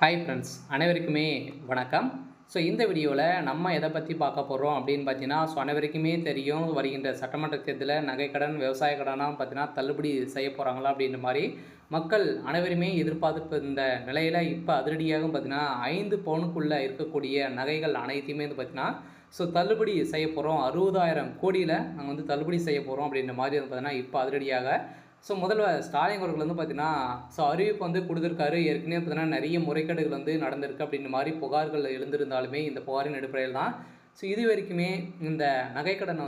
Hi friends, அனைவருக்குமே வணக்கம். இந்த வீடியோவில் நம்ம எதை பற்றி பார்க்க போகிறோம் அப்படின்னு பார்த்தீங்கன்னா, அனைவருக்குமே தெரியும், வருகின்ற சட்டமன்ற தேர்தலில் நகைக்கடன், விவசாய கடனாக பார்த்தீங்கன்னா தள்ளுபடி செய்ய போகிறாங்களா அப்படின்ற மாதிரி மக்கள் அனைவருமே எதிர்பார்த்து இந்த நிலையில் இப்போ அதிரடியாக பார்த்தீங்கன்னா 5 பவுனுக்குள்ளே இருக்கக்கூடிய நகைகள் அனைத்தையுமே பார்த்தீங்கன்னா தள்ளுபடி செய்ய போகிறோம். 60,000 கோடியில் நாங்கள் தள்ளுபடி செய்ய போகிறோம் அப்படின்ற மாதிரி பார்த்தீங்கன்னா இப்போ அதிரடியாக முதல்வர் ஸ்டாலின் அவர்கள் பார்த்தீங்கன்னா அறிவிப்பு கொடுத்துருக்காரு. ஏற்கனவே பார்த்தீங்கன்னா நிறைய முறைகேடுகள் நடந்திருக்கு அப்படின்ற மாதிரி புகார்கள் எழுந்திருந்தாலுமே இந்த புகாரின் அடிப்படையில் தான் இது வரைக்குமே இந்த நகைக்கடன்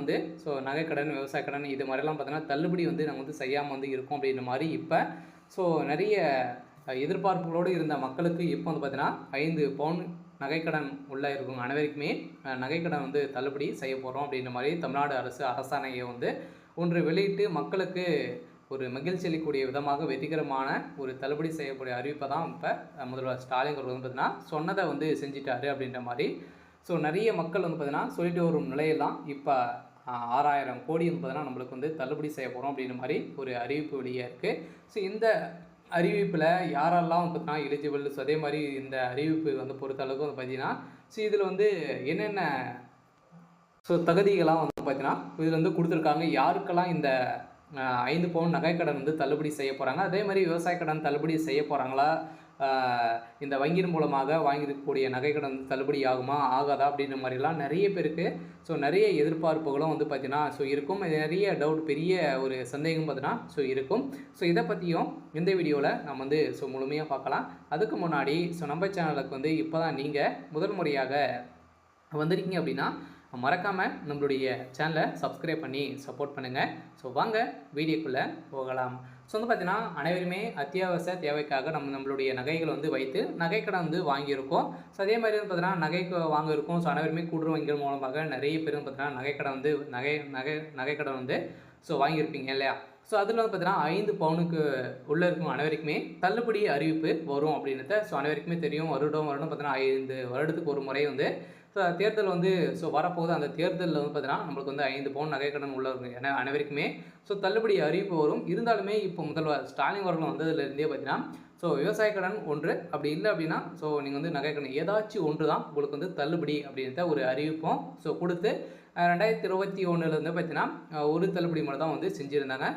நகைக்கடன், விவசாய கடன் இது மாதிரிலாம் பார்த்தீங்கன்னா தள்ளுபடி நாங்கள் செய்யாமல் இருக்கோம் அப்படின்ற மாதிரி இப்போ நிறைய எதிர்பார்ப்புகளோடு இருந்த மக்களுக்கு இப்போ பார்த்தீங்கன்னா 5 பவுன் நகைக்கடன் உள்ள இருக்கும் அனைவருக்குமே நகைக்கடன் தள்ளுபடி செய்ய போகிறோம் அப்படின்ற மாதிரி தமிழ்நாடு அரசு அரசாணையை ஒன்று வெளியிட்டு மக்களுக்கு ஒரு மகிழ்ச்சி அளிக்கக்கூடிய விதமாக வெற்றிகரமான ஒரு தள்ளுபடி செய்யக்கூடிய அறிவிப்பை தான் இப்போ முதல்வர் ஸ்டாலின் அவர்கள் பார்த்தீங்கன்னா சொன்னதை செஞ்சிட்டாரு அப்படின்ற மாதிரி நிறைய மக்கள் பார்த்தீங்கன்னா சொல்லிட்டு வரும் நிலையெல்லாம் இப்போ 6,000 கோடி பார்த்தீங்கன்னா நம்மளுக்கு தள்ளுபடி செய்ய போகிறோம் அப்படின்ற மாதிரி ஒரு அறிவிப்பு வெளியே இருக்குது. இந்த அறிவிப்பில் யாரெல்லாம் பார்த்தீங்கன்னா எலிஜிபிள், அதே மாதிரி இந்த அறிவிப்பு பொறுத்தளவுக்கு பார்த்தீங்கன்னா இதில் என்னென்ன தகுதிகளாக பார்த்தீங்கன்னா இதில் கொடுத்துருக்காங்க, யாருக்கெல்லாம் இந்த 5 பவுன் நகைக்கடன் தள்ளுபடி செய்ய போகிறாங்க, அதே மாதிரி விவசாய கடன் தள்ளுபடி செய்ய போகிறாங்களா, இந்த வங்கியின் மூலமாக வாங்கியிருக்கக்கூடிய நகைக்கடன் தள்ளுபடி ஆகுமா ஆகாதா அப்படின்ற மாதிரிலாம் நிறைய பேருக்கு நிறைய எதிர்பார்ப்புகளும் பார்த்தீங்கன்னா இருக்கும். நிறைய டவுட், பெரிய ஒரு சந்தேகம் பார்த்தீங்கன்னா இருக்கும். இதை பற்றியும் இந்த வீடியோவில் நம்ம முழுமையாக பார்க்கலாம். அதுக்கு முன்னாடி நம்ம சேனலுக்கு இப்போ தான் நீங்கள் முதல் முறையாக வந்திருக்கீங்க அப்படின்னா மறக்காமல் நம்மளுடைய சேனலை சப்ஸ்கிரைப் பண்ணி சப்போர்ட் பண்ணுங்கள். வாங்க வீடியோக்குள்ளே போகலாம். பார்த்தீங்கன்னா அனைவருமே அத்தியாவசிய தேவைக்காக நம்மளுடைய நகைகள் வைத்து நகைக்கடன் வாங்கியிருக்கோம். அதே மாதிரி பார்த்தீங்கன்னா நகைக்கு வாங்கியிருக்கோம். அனைவருமே கூட்டுறவு வங்கிகள் மூலமாக நிறைய பேர் பார்த்தீங்கன்னா நகைக்கடன் நகைக்கடன் வாங்கியிருப்பீங்க இல்லையா? அதில் பார்த்தீங்கன்னா 5 பவுனுக்கு உள்ளே இருக்கும் அனைவருக்குமே தள்ளுபடி அறிவிப்பு வரும் அப்படின்றத அனைவருக்குமே தெரியும். வருடம் பார்த்தீங்கன்னா 5 வருடத்துக்கு ஒரு முறை தேர்தல் வரப்போகுது. அந்த தேர்தலில் பார்த்தீங்கன்னா நம்மளுக்கு 5 பவுன் நகைக்கடன் உள்ளவங்க ஏன்னா அனைவருக்குமே தள்ளுபடி அறிவிப்பு வரும். இருந்தாலுமே இப்போ முதல்வர் ஸ்டாலின் அவர்கள் வந்ததுலேருந்தே பார்த்தீங்கன்னா விவசாய கடன் ஒன்று, அப்படி இல்லை அப்படின்னா நீங்கள் நகைக்கடன் ஏதாச்சும் ஒன்று தான் உங்களுக்கு தள்ளுபடி அப்படின்ற ஒரு அறிவிப்பும் கொடுத்து 2021 பார்த்தீங்கன்னா ஒரு தள்ளுபடி மட்டும் தான் செஞ்சுருந்தாங்க.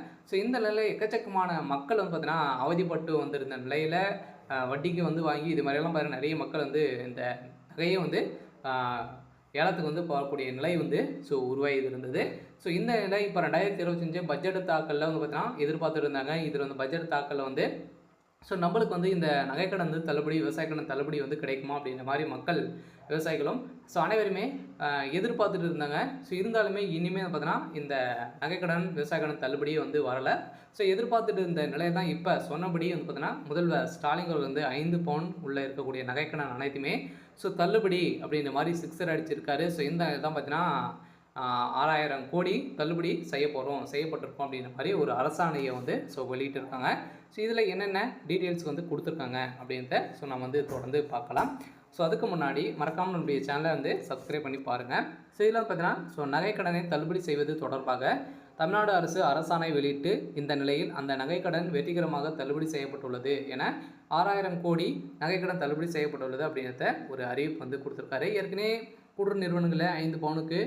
இந்த நிலையில் எக்கச்சக்கமான மக்கள் பார்த்தீங்கன்னா அவதிப்பட்டு வந்திருந்த நிலையில் வட்டிக்கு வாங்கி இது மாதிரியெல்லாம் பார்த்தீங்கன்னா நிறைய மக்கள் இந்த நகையை ஏலத்துக்கு போகக்கூடிய நிலை உருவாகி இருந்தது. இந்த நிலை இப்போ 2025 பட்ஜெட் தாக்கலில் பார்த்தீங்கன்னா எதிர்பார்த்துட்டு இருந்தாங்க. இதில் பட்ஜெட் தாக்கலில் நம்மளுக்கு இந்த நகைக்கடன் தள்ளுபடி, விவசாய கடன் தள்ளுபடி கிடைக்குமா அப்படின்ற மாதிரி மக்கள், விவசாயிகளும் அனைவருமே எதிர்பார்த்துட்டு இருந்தாங்க. இருந்தாலுமே இனிமேல் பார்த்தீங்கன்னா இந்த நகைக்கடன், விவசாய கடன் தள்ளுபடி வரலை. எதிர்பார்த்துட்டு இருந்த நிலையை தான் இப்போ சொன்னபடி பார்த்தீங்கன்னா முதல்வர் ஸ்டாலின் அவர்கள் 5 பவுன் உள்ளே இருக்கக்கூடிய நகைக்கடன் அனைத்துமே தள்ளுபடி அப்படின்ற மாதிரி சிக்ஸர் அடிச்சிருக்காரு. இந்த தான் பார்த்தீங்கன்னா 6,000 கோடி தள்ளுபடி செய்யப்பட்டிருக்கோம் அப்படின்ற மாதிரி ஒரு அரசாணையை வெளியிட்டு இருக்காங்க. இதில் என்னென்ன டீட்டெயில்ஸ் கொடுத்துருக்காங்க அப்படின்றத நம்ம தொடர்ந்து பார்க்கலாம். அதுக்கு முன்னாடி மறக்காமல் நம்முடைய சேனலை சப்ஸ்கிரைப் பண்ணி பாருங்கள். இதில் பார்த்தீங்கன்னா நகைக்கடனை தள்ளுபடி செய்வது தொடர்பாக தமிழ்நாடு அரசு அரசாணை வெளியிட்டு இந்த நிலையில் அந்த நகைக்கடன் வெற்றிகரமாக தள்ளுபடி செய்யப்பட்டுள்ளது என 6,000 கோடி நகைக்கடன் தள்ளுபடி செய்யப்பட்டுள்ளது அப்படின்றத ஒரு அறிவிப்பு கொடுத்துருக்காரு. ஏற்கனவே கூட்டுறவு நிறுவனங்களில் 5 பவுனுக்கு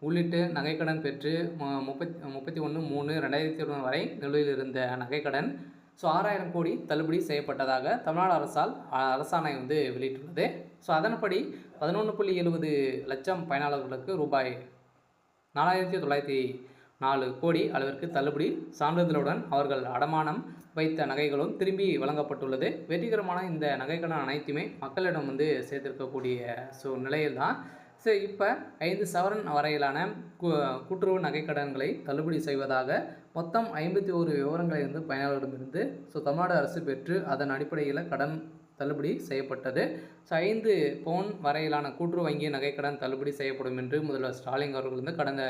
உள்ளிட்டு நகைக்கடன் பெற்று 31/3/2021 வரை நிலுவையில் இருந்த நகைக்கடன் 6,000 கோடி தள்ளுபடி செய்யப்பட்டதாக தமிழ்நாடு அரசால் அரசாணை வெளியிட்டுள்ளது. அதன்படி 11.70 லட்சம் பயனாளர்களுக்கு ரூபாய் 4,904 கோடி அளவிற்கு தள்ளுபடி சான்றிதழுடன் அவர்கள் அடமானம் வைத்த நகைகளும் திரும்பி வழங்கப்பட்டுள்ளது. வெற்றிகரமான இந்த நகைக்கடன் அனைத்துமே மக்களிடம் சேர்த்திருக்கக்கூடிய நிலையில் தான் இப்போ 5 சவரன் வரையிலான கூட்டுறவு நகைக்கடன்களை தள்ளுபடி செய்வதாக மொத்தம் 51 விவரங்களை பயனாளர்களிடமிருந்து தமிழ்நாடு அரசு பெற்று அதன் அடிப்படையில் கடன் தள்ளுபடி செய்யப்பட்டது. 5 பவுன் வரையிலான கூட்டுறவு வங்கி நகைக்கடன் தள்ளுபடி செய்யப்படும் என்று முதல்வர் ஸ்டாலின் அவர்கள் கடந்த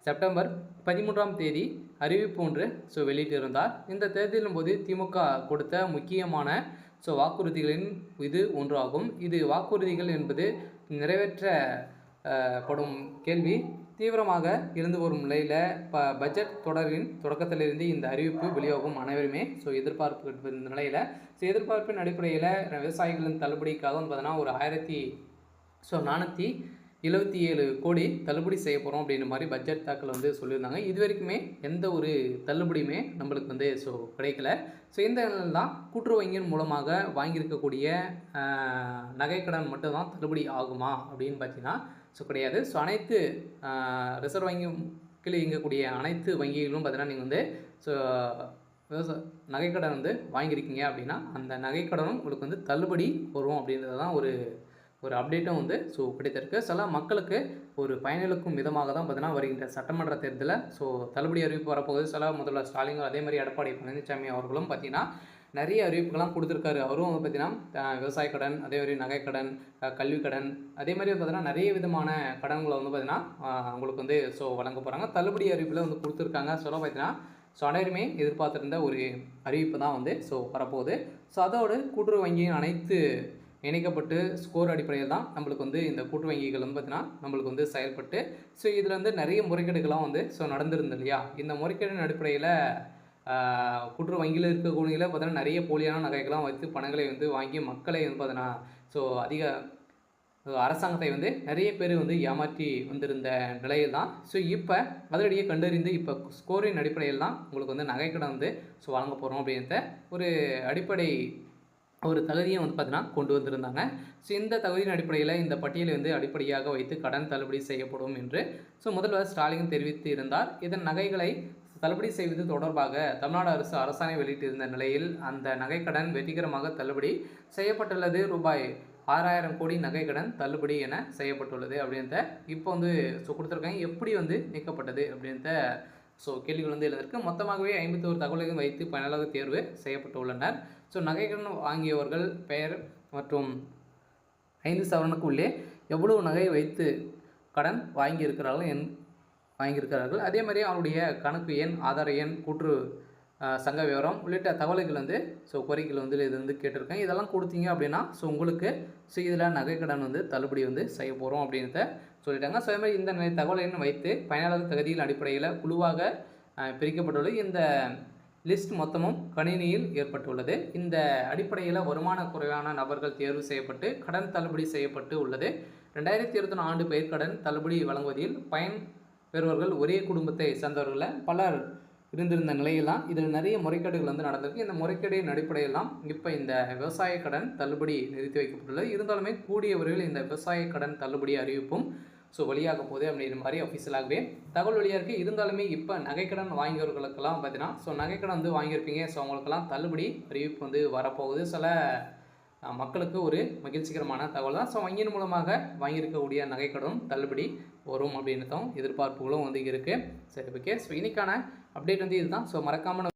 செப்டம்பர் 13ஆம் தேதி அறிவிப்பு ஒன்று வெளியிட்டிருந்தார். இந்த தேர்தலின் போது திமுக கொடுத்த முக்கியமான வாக்குறுதிகளின் இது ஒன்றாகும். இது வாக்குறுதிகள் என்பது நிறைவேற்றப்படும் கேள்வி தீவிரமாக இருந்து வரும் நிலையில் பட்ஜெட் தொடரின் தொடக்கத்திலிருந்து இந்த அறிவிப்பு வெளியாகும் அனைவருமே எதிர்பார்ப்பு இந்த நிலையில் எதிர்பார்ப்பின் அடிப்படையில் விவசாயிகளின் தள்ளுபடிக்காக பார்த்தீங்கன்னா ஒரு 477 கோடி தள்ளுபடி செய்ய போகிறோம் அப்படின்ற மாதிரி பட்ஜெட் தாக்கல் சொல்லியிருந்தாங்க. இது வரைக்குமே எந்த ஒரு தள்ளுபடியுமே நம்மளுக்கு கிடைக்கல. இந்த நிலையில் தான் கூட்டுறவு வங்கியின் மூலமாக வாங்கியிருக்கக்கூடிய நகைக்கடன் மட்டும்தான் தள்ளுபடி ஆகுமா அப்படின்னு பார்த்தீங்கன்னா கிடையாது. அனைத்து ரிசர்வ் வங்கி கீழே இயங்கக்கூடிய அனைத்து வங்கிகளும் பார்த்தீங்கன்னா நீங்கள் நகைக்கடன் வாங்கியிருக்கீங்க அப்படின்னா அந்த நகைக்கடனும் உங்களுக்கு தள்ளுபடி வரும் அப்படின்றது தான் ஒரு அப்டேட்டும் கிடைத்திருக்கு. சில மக்களுக்கு ஒரு பயனளிக்கும் விதமாக தான் பார்த்தீங்கன்னா வருகின்ற சட்டமன்ற தேர்தலில் தள்ளுபடி அறிவிப்பு வரப்போகுது. சில முதல்வர் ஸ்டாலின் அதே மாதிரி எடப்பாடி பழனிசாமி அவர்களும் பார்த்தீங்கன்னா நிறைய அறிவிப்புகள்லாம் கொடுத்துருக்காரு. அவரும் பார்த்தீங்கன்னா விவசாய கடன், அதே மாதிரி நகைக்கடன், கல்வி கடன், அதே மாதிரி பார்த்தீங்கன்னா நிறைய விதமான கடன்களை பார்த்தீங்கன்னா உங்களுக்கு வழங்க போகிறாங்க. தள்ளுபடி அறிவிப்பில் கொடுத்துருக்காங்க. பார்த்தீங்கன்னா அனைவருமே எதிர்பார்த்துருந்த ஒரு அறிவிப்பு தான் வரப்போகுது. அதோடு கூட்டுறவு வங்கியின் அனைத்து இணைக்கப்பட்டு ஸ்கோர் அடிப்படையில் தான் நம்மளுக்கு இந்த கூட்டுறவு வங்கிகள் பார்த்தீங்கன்னா நம்மளுக்கு செயல்பட்டு இதில் நிறைய முறைகேடுகள்லாம் நடந்திருந்து இல்லையா. இந்த முறைகேடின் அடிப்படையில் கூட்டுறவு வங்கியில் இருக்கக்கூடியவில் பார்த்தீங்கன்னா நிறைய போலியான நகைகள்லாம் வைத்து பணங்களை வாங்கி மக்களை பார்த்தீங்கன்னா அதிக அரசாங்கத்தை நிறைய பேர் ஏமாற்றி வந்திருந்த நிலையில் தான் இப்போ அதிரடியே கண்டறிந்து இப்போ ஸ்கோரின் அடிப்படையில் தான் உங்களுக்கு நகைக்கடன் வழங்க போகிறோம் அப்படின்ற ஒரு அடிப்படை ஒரு தகுதியை பார்த்தீங்கன்னா கொண்டு வந்திருந்தாங்க. இந்த தகுதியின் அடிப்படையில் இந்த பட்டியலை அடிப்படையாக வைத்து கடன் தள்ளுபடி செய்யப்படும் என்று முதல்வர் ஸ்டாலின் தெரிவித்து இருந்தார். இதன் நகைகளை தள்ளுபடி செய்வது தொடர்பாக தமிழ்நாடு அரசு அரசாணை வெளியிட்டிருந்த நிலையில் அந்த நகைக்கடன் வெற்றிகரமாக தள்ளுபடி செய்யப்பட்டுள்ளது. ரூபாய் 6000 கோடி நகைக்கடன் தள்ளுபடி என செய்யப்பட்டுள்ளது அப்படின்ற இப்போ கொடுத்துருக்காங்க. எப்படி நீக்கப்பட்டது அப்படின்ற கேள்விகள் எழுதிருக்கு. மொத்தமாகவே 51 தகவல்கள் வைத்து பயனாளர் தேர்வு செய்யப்பட்டுள்ளனர். நகைக்கடன் வாங்கியவர்கள் பெயர் மற்றும் 5 சவரனுக்கு உள்ளே எவ்வளவு நகை வைத்து கடன் வாங்கியிருக்கிறார்கள், அதே மாதிரி அவருடைய கணக்கு எண், ஆதார எண், கூற்று சங்க விவரம் உள்ளிட்ட தகவல்கள் கோரிக்கைகள் இது கேட்டிருக்கேன். இதெல்லாம் கொடுத்தீங்க அப்படின்னா உங்களுக்கு இதில் நகைக்கடன் தள்ளுபடி செய்ய போகிறோம் அப்படின்றத சொல்லிட்டாங்க. அதே மாதிரி இந்த தகவல்கள் வைத்து பயனாளர் தகுதியின் அடிப்படையில் குழுவாக பிரிக்கப்பட்டுள்ளது. இந்த லிஸ்ட் மொத்தமும் கணினியில் ஏற்பட்டுள்ளது. இந்த அடிப்படையில் வருமான குறைவான நபர்கள் தேர்வு செய்யப்பட்டு கடன் தள்ளுபடி செய்யப்பட்டு உள்ளது. 2021 ஆண்டு பயிர்க்கடன் தள்ளுபடி வழங்குவதில் பயன் பெறுவர்கள் ஒரே குடும்பத்தை சேர்ந்தவர்களை பலர் இருந்திருந்த நிலையெல்லாம் இதில் நிறைய முறைகேடுகள் நடந்திருக்கு. இந்த முறைகேடின் அடிப்படையில் தான் இப்போ இந்த விவசாய கடன் தள்ளுபடி நிறுத்தி வைக்கப்பட்டுள்ளது. இருந்தாலுமே கூடியவர்கள் இந்த விவசாய கடன் தள்ளுபடி அறிவிப்பும் வெளியாக போகுது அப்படிங்கிற மாதிரி அஃபிஷியலாகவே தகவல் வெளியாக இருக்குது. இருந்தாலுமே இப்போ நகைக்கடன் வாங்கியவர்களுக்கெல்லாம் பார்த்தீங்கன்னா நகைக்கடன் வாங்கியிருப்பீங்க. அவங்களுக்கெல்லாம் தள்ளுபடி அறிவிப்பு வரப்போகுது. சில மக்களுக்கு ஒரு மகிழ்ச்சிகரமான தகவல் தான். வங்கியின் மூலமாக வாங்கியிருக்கக்கூடிய நகைக்கடன் தள்ளுபடி வரும் அப்படின்றதும் எதிர்பார்ப்புகளும் இருக்குது. சரி, ஓகே. இன்னைக்கான அப்டேட் இதுதான். மறக்காமல்